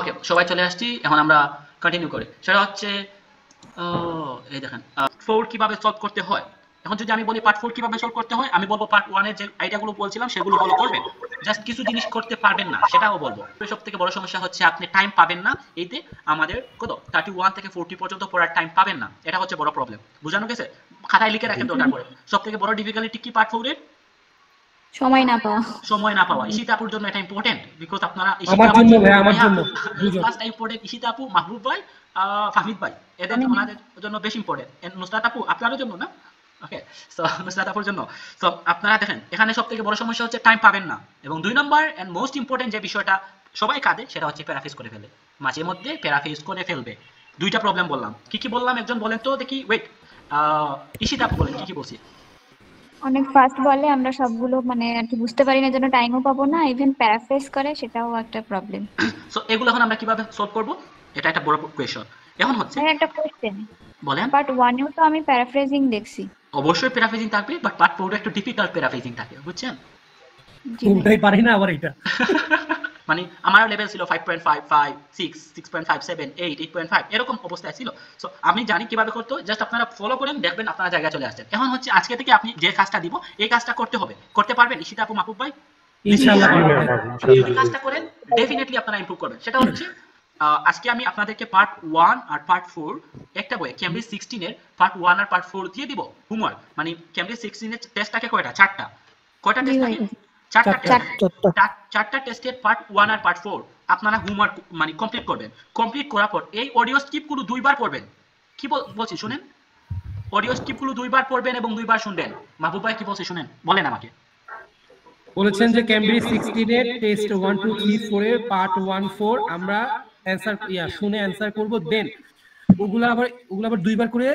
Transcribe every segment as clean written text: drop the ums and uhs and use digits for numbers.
ওকে, সবাই চলে আসছি, এখন আমরা কন্টিনিউ করি। সেটা হচ্ছে এই দেখেন পার্ট 4 কিভাবে সলভ করতে হয়। এখন যদি আমি বলি পার্ট 4 কিভাবে সলভ করতে হয়, আমি বলবো পার্ট 1 এর যে আইডিয়াগুলো বলছিলাম সেগুলো ফলো করবেন। জাস্ট কিছু জিনিস করতে পারবেন না সেটাও বলবো। সবথেকে বড় সমস্যা হচ্ছে আপনি টাইম পাবেন না। এইতে আমাদের কত 31 থেকে 40 পর্যন্ত পড়ার টাইম পাবেন না। এটা হচ্ছে বড় প্রবলেম। বুঝানো গেছে? খাতায় লিখে রাখেন দরকার পড়ে। সবথেকে বড় ডিফিকাল্টি কি পার্ট 4 এর? সময় না পাওয়া। সময় না পাওয়া। ঈশিতা আপুর জন্য এটা ইম্পর্টেন্ট, বিকজ আপনারা ঈশিতা আমার আপু, জন্য ভাই, আমার ভাইয়া জন্য দুজন। ক্লাসটা ইম্পর্টেন্ট। ঈশিতা আপু, মাহবুব ভাই, ফাহমিদ ভাই, এদের আমি ওনাদের জন্য বেশি ইম্পর্টেন্ট। নুসরাত আপু আপনাদের জন্য না? ওকে, সো নুসরাত আপুর জন্য। সো আপনারা দেখেন এখানে সবথেকে বড় সমস্যা হচ্ছে টাইম পাবেন না, এবং 2 নাম্বার এন্ড মোস্ট ইম্পর্টেন্ট যে বিষয়টা সবাই কাঁদে সেটা হচ্ছে প্যারাফ্রেজ করে ফেলে। মাঝে মধ্যে প্যারাফ্রেজ করে ফেলবে। দুইটা প্রবলেম বললাম। কি কি বললাম একজন বলেন তো দেখি, ওয়েট, ঈশিতা আপু বলেন কি কি বলছি। অনেক ফাস্ট বলে, আমরা সবগুলো মানে আর কি বুঝতে পারি না, জন্য টাইমও পাবো না। ইভেন প্যারাফ্রেজ করে, সেটাও একটা প্রবলেম। সো এগুলো এখন আমরা কিভাবে সলভ করব, এটা একটা বড় কোয়েশ্চন। এখন হচ্ছে ভাই একটা কোশ্চেন, বলেন। পার্ট 1 এও তো আমি প্যারাফ্রেজিং দেখছি। অবশ্যই প্যারাফ্রেজিং থাকবে, বাট পার্ট 4 একটু ডিফিকাল্ট প্যারাফ্রেজিং থাকে, বুঝছেন? জি ভাই। কোনটাই পারি না আবার এটা। মানে আমার লেভেল ছিল 5.55, 6, 6.57, 8, 8.5 এরকম অবস্থায় ছিল। সো আমি জানি কিভাবে করতে হয়, জাস্ট আপনারা ফলো করেন, দেখবেন আপনারা জায়গায় চলে আসছেন। এখন হচ্ছে আজকে থেকে আপনি যে কাজটা দিব এই কাজটা করতে হবে। করতে পারবেন ঈশিতা আপু, মাহবুব ভাই? ইনশাআল্লাহ পারবো ভাই। যদি কাজটা করেন ডেফিনেটলি আপনারা ইমপ্রুভ করবেন। সেটা হচ্ছে আজকে আমি আপনাদেরকে পার্ট 1 আর পার্ট 4 একটা বই ক্যামব্রিজ 16 এর পার্ট 1 আর পার্ট 4 দিয়ে দিব হোমওয়ার্ক। মানে ক্যামব্রিজ 16 এর টেস্ট থাকে কয়টা? 4টা। কয়টা জি টেস্ট ভাই। থাকে? 4টা টেস্ট। চারটা। 4টা টেস্টের পার্ট 1 আর পার্ট 4 আপনারা হোমওয়ার্ক মানে কমপ্লিট করবেন। কমপ্লিট করার পর এই অডিও স্ক্রিপ্টগুলো দুইবার পড়বেন। কি বলছি শুনেন? অডিও স্ক্রিপ্টগুলো দুইবার পড়বেন এবং দুইবার শুনবেন। মাহবুব ভাই কি বলছি শুনেন, বলেন আমাকে। বলেছেন যে ক্যামব্রিজ 16 এর টেস্ট 1 2 3 4 এর পার্ট 1 4 আমরা অ্যানসার শুনে অ্যানসার করব। দেন ওগুলা আবার দুইবার করে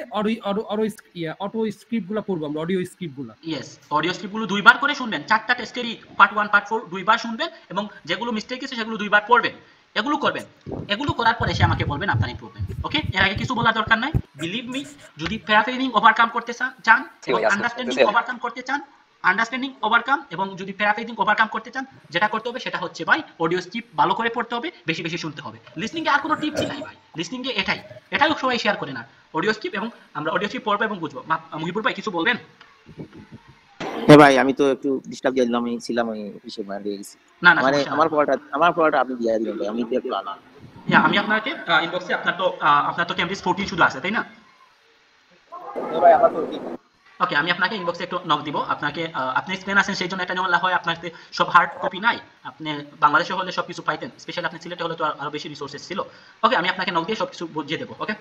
অটো স্ক্রিপ্ট গুলা পড়বো আমরা, অডিও স্ক্রিপ্ট গুলা। ইয়েস, অডিও স্ক্রিপ্টগুলো দুইবার করে শুনবেন। 4টা টেস্টেরই পার্ট 1 পার্ট 4 দুইবার শুনবেন, এবং যেগুলো মিস্টেক আছে সেগুলো দুইবার পড়বেন। এগুলো করবেন। এগুলো করার পরে এসে আমাকে বলবেন আপনার ইমপ্রুভমেন্ট। ওকে, এর আগে কিছু বলার দরকার নাই। বিলিভ মি, যদি প্যারাফ্রেজিং ওভারকাম করতে চান এবং আন্ডারস্ট্যান্ডিং ওভারকাম করতে চান, আন্ডারস্ট্যান্ডিং ওভারকাম এবং যদি প্যারাফ্রেজিং ওভারকাম করতে চান, যেটা করতে হবে সেটা হচ্ছে ভাই অডিও স্ক্রিপ্ট ভালো করে পড়তে হবে, বেশি বেশি শুনতে হবে। লিসনিং এ আর কোনো টিপসই নাই ভাই। লিসনিং এ এটাই সবাই শেয়ার করে না। অডিও স্ক্রিপ্ট, এবং আমরা অডিও স্ক্রিপ্ট পড়বো এবং বুঝবো। মুহিবুর ভাই কিছু বলবেন? হ্যাঁ ভাই, আমি তো একটু ডিস্টার্ব দিয়ে দিলাম, আমি ছিলাম ওই অফিসে বাইরে গেছি। না না, মানে সমস্যা নাই। আমার পড়াটা আপনি দিয়ে দিবেন ভাই, আমি একটু আনা। আমি আপনাকে ইনবক্সে আপনার তো ক্যামব্রিজ 14 শুধু আছে তাই না? ভাই আমার তো ঠিক। ওকে, আমি আপনাকে ইনবক্সে একটু নক দিব। আপনাকে আপনি স্পেন আছেন সেই জন্য একটা ঝামেলা হয়, আপনাকে সব হার্ড কপি নাই। আপনি বাংলাদেশে হলে সব কিছু পাইতেন, স্পেশালি আপনি সিলেটে হলে তো আরো বেশি রিসোর্সেস ছিল। ওকে, আমি আপনাকে নক দিয়ে সব কিছু বুঝিয়ে দেবো। ওকে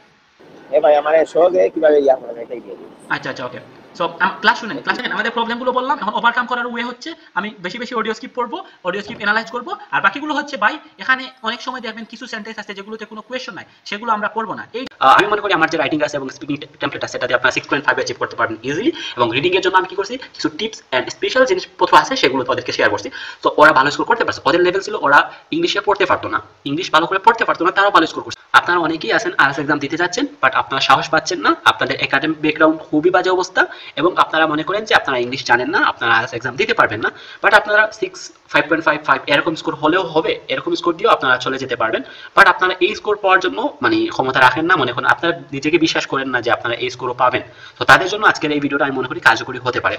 ভাই আমার সহজে কিভাবে ইয়া করবেন এটাই দিয়ে দিন। আচ্ছা আচ্ছা, ওকে। সো ক্লাস শুনেন, আমাদের প্রবলেমগুলো বললাম। এখন ওভারকাম করার ওয়ে হচ্ছে আমি বেশি বেশি অডিও স্ক্রিপ্ট পড়বো, অডিও স্ক্রিপ্ট অ্যানালাইজ করবো, আর বাকিগুলো হচ্ছে ভাই এখানে অনেক সময় দেখবেন কিছু সেন্টেন্স আছে যেগুলোতে কোনো কোয়েশ্চন নাই, সেগুলো আমরা পড়বো না। এই আমি মনে করি আমার যে রাইটিং আছে এবং স্পিকিং টেমপ্লেট আছে সেটাতে আপনারা 6.5 অ্যাচিভ করতে পারবেন ইজিলি। এবং রিডিং এর জন্য আমি কি করছি, কিছু টিপস এন্ড স্পেশাল জিনিসপত্র আছে সেগুলো তাদেরকে শেয়ার করছি। তো ওরা ভালো স্কোর করতে পারছে। ওদের লেভেল ছিল ওরা ইংলিশে পড়তে পারতো না, ইংলিশ ভালো করে পড়তে পারতো না, তারাও ভালো স্কোর করছে। আপনারা অনেকেই আছেন আইএলটিএস এক্সাম দিতে যাচ্ছেন, বাট আপনারা সাহস পাচ্ছেন না, আপনাদের একাডেমিক ব্যাকগ্রাউন্ড খুবই বাজে অবস্থা, এবং আপনারা মনে করেন যে আপনারা ইংলিশ জানেন না, আপনারা আইএলটিএস এক্সাম দিতে পারবেন না। বাট আপনারা 6, 5.55 এরকম স্কোর হলেও হবে, এরকম স্কোর দিয়েও আপনারা চলে যেতে পারবেন। বাট আপনারা এই স্কোর পাওয়ার জন্য মানে ক্ষমতা রাখেন না, মনে করেন আপনারা নিজেকে বিশ্বাস করেন না যে আপনারা এই স্কোরও পাবেন। তো তাদের জন্য আজকের এই ভিডিওটা আমি মনে করি কার্যকরী হতে পারে,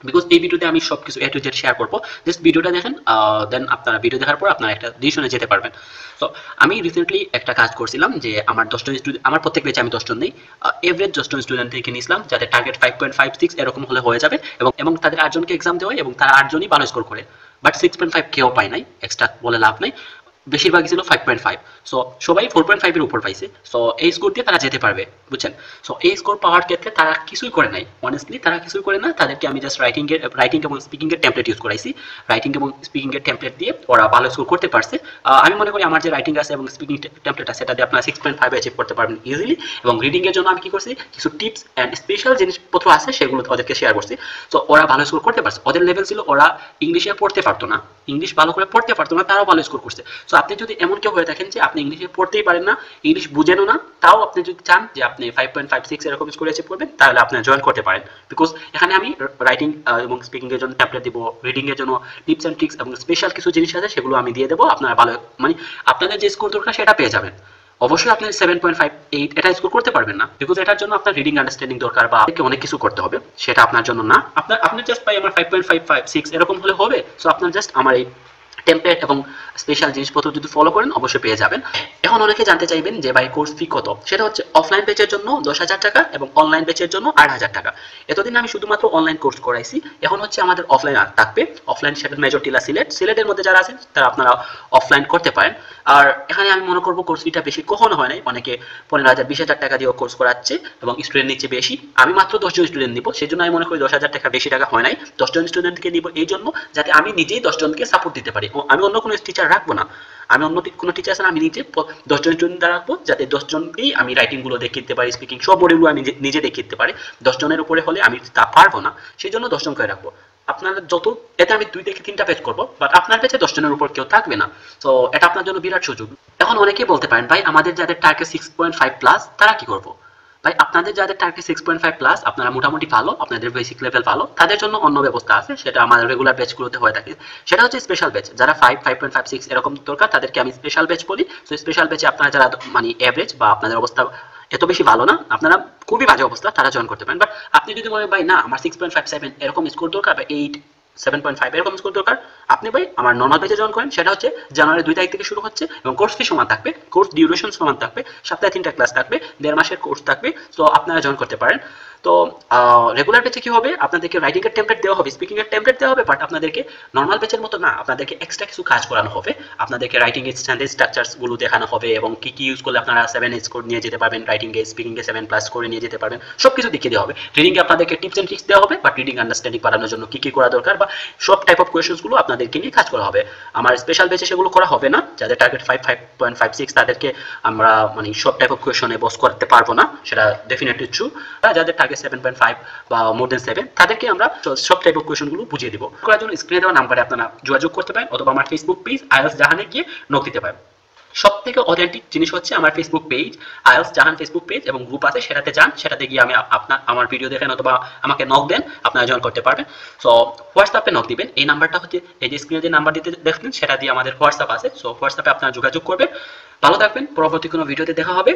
বিকজ এই ভিডিওতে আমি সবকিছু এ টু জেড শেয়ার করবো। জাস্ট ভিডিওটা দেখেন, দেন আপনারা ভিডিও দেখার পর আপনারা একটা ডিসিশনে যেতে পারবেন। তো আমি রিসেন্টলি একটা কাজ করছিলাম যে আমার 10 জন স্টুডেন্ট, আমার প্রত্যেক ব্যাচে আমি 10 জন নেই, এভারেজ 10 জন স্টুডেন্ট থেকে নিয়েছিলাম যাদের টার্গেট 5.56 এরকম হলে হয়ে যাবে, এবং তাদের 8 জনকে এক্সাম দেওয়া, এবং তারা 8 জনই ভালো স্কোর করে। বাট 6.5 কেউ পায় নাই, এক্সট্রা বলে লাভ নাই, বেশিরভাগই ছিল 5.5। সো সবাই 4.5 এর উপর পাইছে। সো এই স্কোর দিয়ে তারা যেতে পারবে, বুঝছেন? সো এই স্কোর পাওয়ার ক্ষেত্রে তারা কিছুই করে নাই, অনেস্টলি তারা কিছুই করে না। তাদেরকে আমি জাস্ট রাইটিং এবং স্পিকিং এর টেমপ্লেট ইউজ করাইছি। রাইটিং এবং স্পিকিং এর টেমপ্লেট দিয়ে ওরা ভালো স্কোর করতে পারছে। আমি মনে করি আমার যে রাইটিং আছে এবং স্পিকিং টেমপ্লেট আছে সেটা দিয়ে আপনারা 6.5 অ্যাচিভ করতে পারবেন ইজিলি। এবং রিডিং এর জন্য আমি কি করছি, কিছু টিপস এন্ড স্পেশাল জিনিসপত্র আছে সেগুলো ওদেরকে শেয়ার করছি। তো ওরা ভালো স্কোর করতে পারছে। ওদের লেভেল ছিল ওরা ইংলিশে পড়তে পারতো না, ইংলিশ ভালো করে পড়তে পারতো না, তারাও ভালো স্কোর করছে। সো সো আপনি যদি এমন কেউ হয়ে থাকেন যে আপনি ইংলিশে পড়তেই পারেন না, ইংলিশ বুঝেনও না, তাও আপনি যদি চান যে আপনি 5.56 এরকম স্কোর এসে পড়বেন, তাহলে আপনি জয়েন করতে পারেন। বিকজ এখানে আমি রাইটিং এবং স্পিকিং এর জন্য ট্যাবলেট দিব, রিডিং এর জন্য টিপস এন্ড ট্রিক্স এবং স্পেশাল কিছু জিনিস আছে সেগুলো আমি দিয়ে দেবো। আপনারা ভালো মানে আপনাদের যে স্কোর দরকার সেটা পেয়ে যাবেন। অবশ্যই আপনি 7.58 এটা স্কোর করতে পারবেন না, বিকজ এটার জন্য আপনার রিডিং আন্ডারস্ট্যান্ডিং দরকার বা অনেক কিছু করতে হবে, সেটা আপনার জন্য না। আপনার জাস্ট ভাই আমার 5.556 এরকম হলে হবে। সো আপনার জাস্ট আমার এই টেমপ্লেট এবং স্পেশাল জিনিসপত্র যদি ফলো করেন অবশ্যই পেয়ে যাবেন। এখন অনেকে জানতে চাইবেন যে ভাই কোর্স ফি কত। সেটা হচ্ছে অফলাইন ব্যাচের জন্য 10,000 টাকা এবং অনলাইন ব্যাচের জন্য 8,000 টাকা। এতদিন আমি শুধুমাত্র অনলাইন কোর্স করাইছি, এখন হচ্ছে আমাদের অফলাইন থাকবে। অফলাইন সেটা মেজর টিলা সিলেটের মধ্যে যারা আছেন তারা আপনারা অফলাইন করতে পারেন। আর এখানে আমি মনে করবো কোর্স ফিটা বেশি কখনো হয় নাই, অনেকে 15,000 20,000 টাকা দিয়েও কোর্স করাচ্ছে এবং স্টুডেন্ট নিচ্ছে বেশি। আমি মাত্র 10 জন স্টুডেন্ট নিব, সেই জন্য আমি মনে করি 10,000 টাকা বেশি টাকা হয় নাই। 10 জন স্টুডেন্টকে নিব এই জন্য যাতে আমি নিজেই 10 জনকে সাপোর্ট দিতে পারি। আমি অন্য কোনো টিচার রাখবো না, আমি অন্য কোনো টিচার আছে আমি নিজে 10 জন স্টুডেন্ট রাখবো, যাতে 10 জনকেই আমি রাইটিং গুলো দেখিয়ে দিতে পারি, স্পিকিং সব মডিউলগুলো আমি নিজে দেখিয়ে দিতে পারি। 10 জনের উপরে হলে আমি তা পারবো না, সেই জন্য 10 জনকে রাখবো। আপনারা যত এতে আমি 2 থেকে 3টা পেজ করবো, বাট আপনার পেজে 10 জনের উপর কেউ থাকবে না। তো এটা আপনার জন্য বিরাট সুযোগ। এখন অনেকেই বলতে পারেন ভাই আমাদের যাদের টার্গেট 6.5 প্লাস তারা কি করবো? ভাই আপনাদের যাদের টার্গেট 6.5 প্লাস, আপনারা মোটামুটি ভালো, আপনাদের বেসিক লেভেল ভালো, তাদের জন্য অন্য ব্যবস্থা আছে, সেটা আমাদের রেগুলার ব্যাচগুলোতে হয়ে থাকে। সেটা হচ্ছে স্পেশাল ব্যাচ। যারা 5.56 এরকম দরকার তাদেরকে আমি স্পেশাল ব্যাচ বলি। তো স্পেশাল ব্যাচে আপনারা যারা মানে এভারেজ বা আপনাদের অবস্থা এত বেশি ভালো না, আপনারা খুবই বাজে অবস্থা, তারা জয়েন করতে পারেন। বাট আপনি যদি বলেন ভাই না আমার 6.57 এরকম স্কোর দরকার বা 8 7.5 এরকম স্কোর দরকার, আপনি ভাই আমার নর্মাল ব্যাচে জয়েন করেন। সেটা হচ্ছে জানুয়ারি 2 তারিখ থেকে শুরু হচ্ছে এবং কোর্স ফি সমান থাকবে, কোর্স ডিউরেশন সমান থাকবে, সপ্তাহে 3টা ক্লাস থাকবে, 1.5 মাসের কোর্স থাকবে। তো আপনারা জয়েন করতে পারেন। তো রেগুলার ব্যাচে কি হবে, আপনাদেরকে রাইটিং এর টেমপ্লেট দেওয়া হবে, স্পিকিং এর টেমপ্লেট দেওয়া হবে, বাট আপনাদেরকে নর্মাল ব্যাচের মতো না, আপনাদেরকে এক্সট্রা কিছু কাজ করানো হবে। আপনাদেরকে রাইটিং এর স্ট্যান্ডার্ড স্ট্রাকচারস গুলো দেখানো হবে এবং কি কি ইউজ করলে আপনারা 7 স্কোর নিয়ে যেতে পারবেন, রাইটিং এ স্পিকিং এ 7+ করে নিয়ে যেতে পারবেন, সবকিছু দেখিয়ে দেওয়া হবে। রিডিং এ আপনাদেরকে টিপস এন্ড ট্রিক্স দেওয়া হবে, বাট রিডিং আন্ডারস্ট্যান্ডিং বাড়ানোর জন্য কি কি করা দরকার বা সব টাইপ অফ কোয়েশ্চেনস গুলো আপনাদেরকে নিয়ে কাজ করা হবে। আমার স্পেশাল ব্যাচে সেগুলো করা হবে না। যাদের টার্গেট 5.56 তাদেরকে আমরা মানে সব টাইপ অফ কোয়েশ্চনে বস করতে পারবো না, সেটা ডেফিনেটলি ট্রু। যাদের টার্গেট 7.5 বা মোর দেন 7 তাদেরকে আমরা সব টাইপ অফ কোয়েশ্চন গুলো বুঝিয়ে দিব। করার জন্য স্ক্রিনে দেওয়া নাম্বারে আপনারা যোগাযোগ করতে পারেন অথবা আমার ফেসবুক পেজ আইএলস জাহানে গিয়ে নক দিতে পারেন। সব থেকে অথেন্টিক জিনিস হচ্ছে আমার ফেসবুক পেজ আইএলস জাহান ফেসবুক পেজ এবং গ্রুপ আছে, সেটাতে যান, সেটাতে গিয়ে আমি আমার ভিডিও দেখেন অথবা আমাকে নক দেন, আপনারা জয়েন করতে পারবেন। সো হোয়াটসঅ্যাপে নক দিবেন, এই নাম্বারটা হচ্ছে এই যে স্ক্রিনে যে নাম্বার দিতে দেখলেন সেটা দিয়ে আমাদের হোয়াটসঅ্যাপ আছে। সো হোয়াটসঅ্যাপে আপনারা যোগাযোগ করবেন। ভালো থাকবেন, পরবর্তী কোনো ভিডিওতে দেখা হবে।